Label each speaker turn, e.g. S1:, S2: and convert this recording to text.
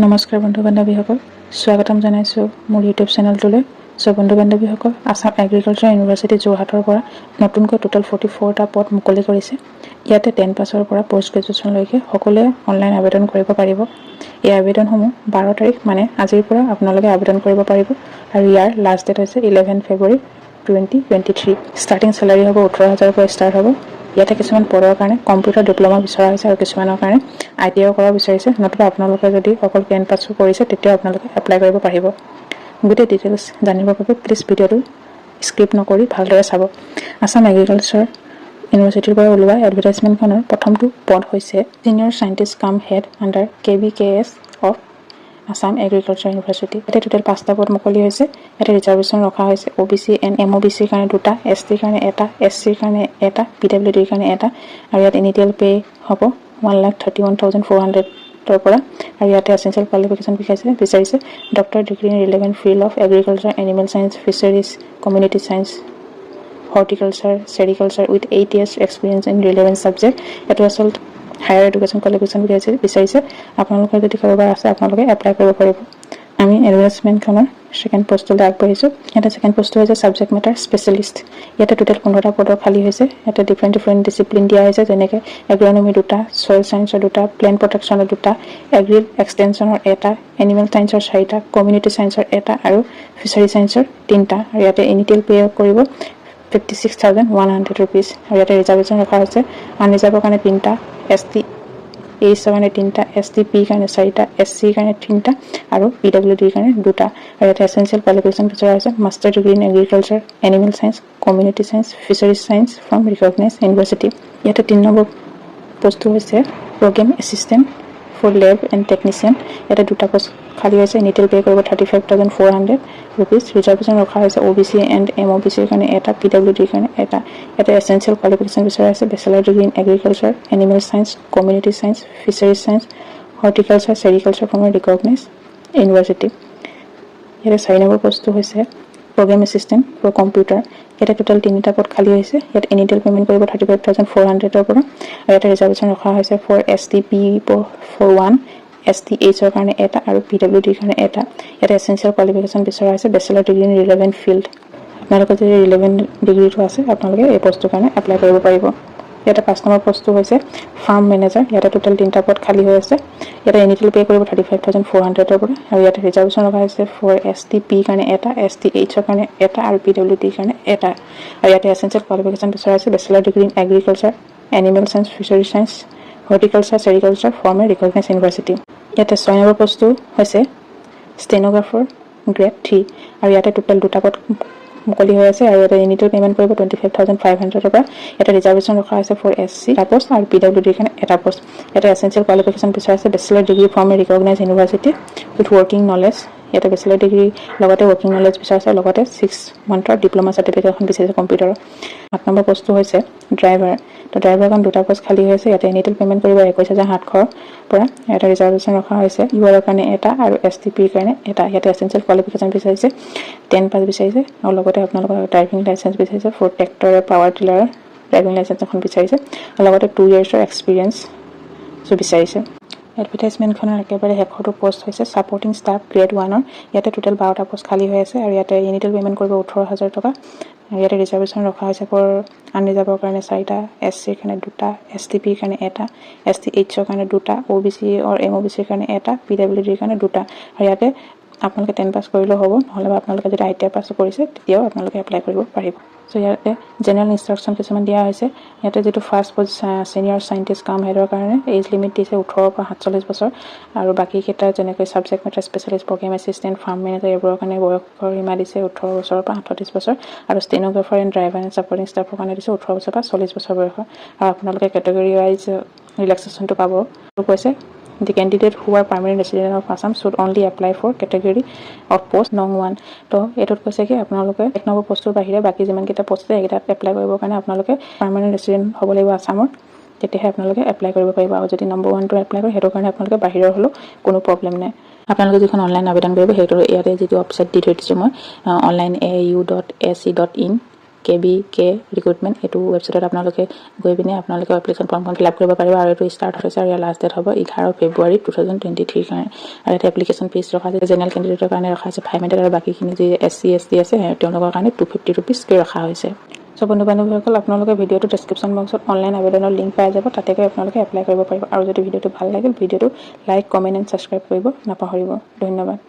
S1: নমস্কাৰ বন্ধু বান্ধৱীসকল, স্বাগতম জনাইছোঁ মোৰ ইউটিউব চেনেলটোলৈ। বন্ধু বান্ধৱীসকল, আসাম এগ্ৰিকালচাৰ ইউনিভাৰ্চিটি যোৰহাটৰ পৰা নতুনকৈ টোটেল 44টা পদ মুকলি কৰিছে। ইয়াতে 10 পাছৰ পৰা পোষ্ট গ্ৰেজুৱেশ্যনলৈকে সকলোৱে অনলাইন আবেদন কৰিব পাৰিব। এই আবেদনসমূহ 12 তাৰিখ মানে আজিৰ পৰা আপোনালোকে আবেদন কৰিব পাৰিব আৰু ইয়াৰ লাষ্ট ডেট হৈছে 11 ফেব্ৰুৱাৰী 2023। ষ্টাৰ্টিং চেলাৰী হ'ব 18,000 পৰা ষ্টাৰ্ট হ'ব। ইয়াতে কিছুমান পদৰ কাৰণে কম্পিউটাৰ ডিপ্ল'মা বিচৰা হৈছে আৰু কিছুমানৰ কাৰণে ITI কৰা বিচাৰিছে। নতুবা আপোনালোকে যদি অকল 10 পাছ কৰিছে তেতিয়া আপোনালোকে এপ্লাই কৰিব পাৰিব। গোটেই ডিটেইলছ জানিবৰ বাবে প্লিজ ভিডিঅ'টো স্কিপ নকৰি ভালদৰে চাব। আসাম এগ্ৰিকালচাৰ ইউনিভাৰ্চিটিৰ পৰা ওলোৱা এডভাৰটাইজমেণ্টখনৰ প্ৰথমটো পদ হৈছে চিনিয়ৰ চাইণ্টিষ্ট কাম head under KVKS of Assam agriculture university. ইয়াতে টোটেল 5টা পদ মুকলি হৈছে। ইয়াতে ৰিজাৰ্ভেশ্যন ৰখা হৈছে OBC এণ্ড MOBCৰ কাৰণে 2টা, STৰ কাৰণে 1টা, SCৰ কাৰণে 1টা, PWDৰ কাৰণে 1টা আৰু ইয়াত ইনিটিয়েল পে হ'ব 1,31,400 পৰা। আৰু ইয়াতে এছেঞ্চিয়েল কোৱালিফিকেশ্যন বিচাৰিছে doctor degree in relevant field of agriculture, animal science, fisheries, community science, horticulture, sericulture with 8 years experience in relevant subject. এইটো আচলতে হায়াৰ এডুকেশ্যন কোৱালিফিকেশ্যন বিচাৰিছে। আপোনালোকৰ যদি কাৰোবাৰ আছে আপোনালোকে এপ্লাই কৰিব পাৰিব। আমি এডভাৰটাইজমেণ্টখনৰ ছেকেণ্ড পোষ্টলৈ আগবাঢ়িছোঁ। ইয়াতে ছেকেণ্ড পোষ্টটো হৈছে ছাবজেক্ট মেটাৰ স্পেচিয়েলিষ্ট। ইয়াতে টোটেল 15টা পদৰ খালী হৈছে। ইয়াতে ডিফাৰেণ্ট ডিচিপ্লিন দিয়া হৈছে, যেনেকৈ এগ্ৰনমি 2টা, ছইল চায়েন্সৰ 2টা, প্লেণ্ট প্ৰটেকশ্যনৰ 2টা, এগ্ৰি এক্সটেনশ্যনৰ 1টা, এনিমেল চায়েন্সৰ 4টা, কমিউনিটি চায়েন্সৰ 1টা আৰু ফিচাৰী চায়েন্সৰ 3টা। আৰু ইয়াতে ইনিটিয়েল পে কৰিব 56,100 rupees। আৰু ইয়াতে ৰিজাৰ্ভেশ্যন ৰখা হৈছে আনৰিজাৰ্ভৰ কাৰণে 3টা, ST এইচৰ কাৰণে 3টা, STP কাৰণে 4টা, SCৰ কাৰণে 3টা আৰু PWDৰ কাৰণে 2টা। আৰু ইয়াতে এছেঞ্চিয়েল কোৱালিফিকেশ্যন বিচৰা হৈছে master degree in agriculture, animal science, community science, fisheries science from recognize university. ইয়াতে 3 নম্বৰ পোষ্টটো হৈছে program assistant for lab and technician. ইয়াতে 2টা পোষ্ট খালী হৈছে। ইনিটিয়েল পে কৰিব 35,400 rupees। ৰিজাৰ্ভেশ্যন ৰখা হৈছে OBC এণ্ড MOBCৰ কাৰণে 1টা, PWDৰ কাৰণে 1টা। ইয়াতে এছেঞ্চিয়েল কোৱালিফিকেশ্যন বিচৰা হৈছে bachelor degree in agriculture, animal science, community science, fisheries science, horticulture, sericulture from recognize university. ইয়াতে 4 নম্বৰ পোষ্টটো হৈছে প্ৰগ্ৰেম এছিষ্টেণ্ট ফৰ কম্পিউটাৰ। ইয়াতে টোটেল 3টা পদ খালী হৈছে। ইয়াত ইনিটিয়েল পে'মেণ্ট কৰিব 35,400 পৰা। আৰু ইয়াতে ৰিজাৰ্ভেশ্যন ৰখা হৈছে ফৰ STP for 1, STHৰ কাৰণে 1টা আৰু PWDৰ কাৰণে 1টা। ইয়াতে এছেঞ্চিয়েল কোৱালিফিকেশ্যন বিচৰা হৈছে bachelor degree in relevant field. আপোনালোকৰ যদি ৰিলেভেণ্ট ডিগ্ৰীটো আছে আপোনালোকে এই পষ্টটোৰ কাৰণে এপ্লাই কৰিব পাৰিব। ইয়াতে 5 নম্বৰ পষ্টটো হৈছে ফাৰ্ম মেনেজাৰ। ইয়াতে টোটেল 3টা পদ খালী হৈ আছে। ইয়াতে ইনিটিয়েল পে কৰিব 35,400 পৰা। আৰু ইয়াতে ৰিজাৰ্ভেশ্যন ৰখা হৈছে ফৰ STPৰ কাৰণে 1টা, STHৰ কাৰণে 1টা আৰু PWDৰ কাৰণে 1টা। আৰু ইয়াতে এছেঞ্চিয়েল কোৱালিফিকেশ্যন বিচৰা হৈছে bachelor degree in agriculture, animal science, fishery science, horticulture, sericulture from recognize university. ইয়াতে 6 নম্বৰ পষ্টটো হৈছে ষ্টেন'গ্ৰাফাৰ গ্ৰেড 3। আৰু ইয়াতে টোটেল 2টা পদ মুকলি হৈ আছে। আৰু ইয়াতে ইনিটিয়েল পে'মেণ্ট কৰিব 25,500 পৰা। ইয়াতে ৰিজাৰ্ভেশ্যন ৰখা হৈছে ফৰ SC এটা পষ্ট আৰু PWDৰ কাৰণে 1টা পষ্ট। ইয়াতে এছেঞ্চিয়েল কোৱালিফিকেশ্যন বিচৰা আছে bachelor degree from recognize university with working knowledge. ইয়াতে বেচেলাৰ ডিগ্ৰী লগতে ৱৰ্কিং নলেজ বিচৰা আছে, লগতে 6 monthৰ ডিপ্ল'মা চাৰ্টিফিকেট এখন বিচাৰিছে কম্পিউটাৰৰ। 8 নম্বৰ পষ্টটো হৈছে ড্ৰাইভাৰ। তো ড্ৰাইভাৰৰ কাৰণে 2টা পষ্ট খালী হৈছে। ইয়াতে ইনিটিয়েল পে'মেণ্ট কৰিব 21,700 পৰা। ইয়াতে ৰিজাৰ্ভেশ্যন ৰখা হৈছে URৰ কাৰণে 1টা আৰু STPৰ কাৰণে 1টা। ইয়াতে এছেঞ্চিয়েল কোৱালিফিকেশ্যন বিচাৰিছে 10 পাছ বিচাৰিছে আৰু লগতে আপোনালোকৰ ড্ৰাইভিং লাইচেঞ্চ বিচাৰিছে ফৰ ট্ৰেক্টৰ, পাৱাৰ টিলাৰৰ ড্ৰাইভিং লাইচেঞ্চ এখন বিচাৰিছে আৰু লগতে 2 yearsৰ এক্সপিৰিয়েঞ্চ বিচাৰিছে। এডভাৰটাইজমেণ্টখনৰ একেবাৰে শেষৰটো পষ্ট হৈছে ছাপৰ্টিং ষ্টাফ গ্ৰেড 1ৰ। ইয়াতে টোটেল 12টা পষ্ট খালী হৈ আছে। আৰু ইয়াতে ইনিটিয়েল পে'মেণ্ট কৰিব 18,000 টকা। আৰু ইয়াতে ৰিজাৰ্ভেশ্যন ৰখা হৈছে ফৰ আনৰিজাৰ্ভৰ কাৰণে 4টা, SCৰ কাৰণে 2টা, STPৰ কাৰণে 1টা, STHৰ কাৰণে 2টা, OBC আৰু MOBCৰ কাৰণে 1টা, PWDৰ কাৰণে 2টা। আৰু ইয়াতে আপোনালোকে 10 পাছ কৰিলেও হ'ব, নহ'লে আপোনালোকে যদি ITI পাছ কৰিছে তেতিয়াও আপোনালোকে এপ্লাই কৰিব পাৰিব। চ' ইয়াতে জেনেৰেল ইনষ্ট্ৰাকশ্যন কিছুমান দিয়া হৈছে। ইয়াতে যিটো ফাৰ্ষ্ট পষ্ট ছিনিয়ৰ চাইণ্টিষ্ট কাম হেডৰ কাৰণে এজ লিমিট দিছে 18 পৰা 47 বছৰ। আৰু বাকীকেইটা যেনেকৈ subject matter specialist, program assistant, farm manager এইবোৰৰ কাৰণে বয়সৰ সীমা দিছে 18 বছৰৰ পৰা 38 বছৰ। আৰু stenographer and driver and supporting ষ্টাফৰ কাৰণে দিছে 18 বছৰৰ পৰা 40 বছৰ বয়সৰ। আৰু আপোনালোকে কেটেগৰী ৱাইজ ৰিলেক্সেশ্যনটো পাব। কৈছে The candidate who are permanent resident of Assam should only apply for category of post nong 1. তো এইটোত কৈছে কি আপোনালোকে 1 নম্বৰ পোষ্টৰ বাহিৰে বাকী যিমানকেইটা পোষ্ট আছে সেইকেইটাত এপ্লাই কৰিবৰ কাৰণে আপোনালোকে পাৰ্মানেণ্ট ৰেচিডেণ্ট হ'ব লাগিব আছামৰ। তেতিয়াহে আপোনালোকে এপ্লাই কৰিব পাৰিব। আৰু যদি নম্বৰ 1টো এপ্লাই কৰে সেইটো কাৰণে আপোনালোকে বাহিৰৰ হ'লেও কোনো প্ৰব্লেম নাই। আপোনালোকে যিখন অনলাইন আবেদন কৰিব সেইটো ইয়াতে যিটো ৱেবছাইট দি থৈ দিছোঁ মই অনলাইন AU.ac.in KBK ৰিক্ৰুটমেণ্ট এইটো ৱেবছাইটত আপোনালোকে গৈ পিনে আপোনালোকে এপ্লিকেশ্যন ফৰ্মখন ফিল আপ কৰিব পাৰিব আৰু এইটো ষ্টাৰ্ট হৈছে আৰু ইয়াৰ লাষ্ট ডেট হ'ব 11 ফেব্ৰুৱাৰী 2023 কাৰণে আৰু এটা এপ্লিকেশ্যন ফিজ ৰখা আছে জেনেৰেল কেণ্ডিডেটৰ কাৰণে ৰখা আছে 500 আৰু বাকীখিনি যি SC ST আছে তেওঁলোকৰ কাৰণে 250 ৰুপিজকৈ ৰখা হৈছে সো বন্ধু বান্ধৱীসকল আপোনালোকে ভিডিঅ'টো ডেছক্ৰিপশ্যন বক্সত অনলাইন আবেদনৰ লিংক পাই যাব তাতে গৈ আপোনালোকে এপ্লাই কৰিব পাৰিব আৰু যদি ভিডিঅ'টো ভাল লাগিল ভিডিঅ'টো লাইক কমেণ্ট এণ্ড ছাবস্ক্ৰাইব কৰিব নাপাহৰিব ধন্যবাদ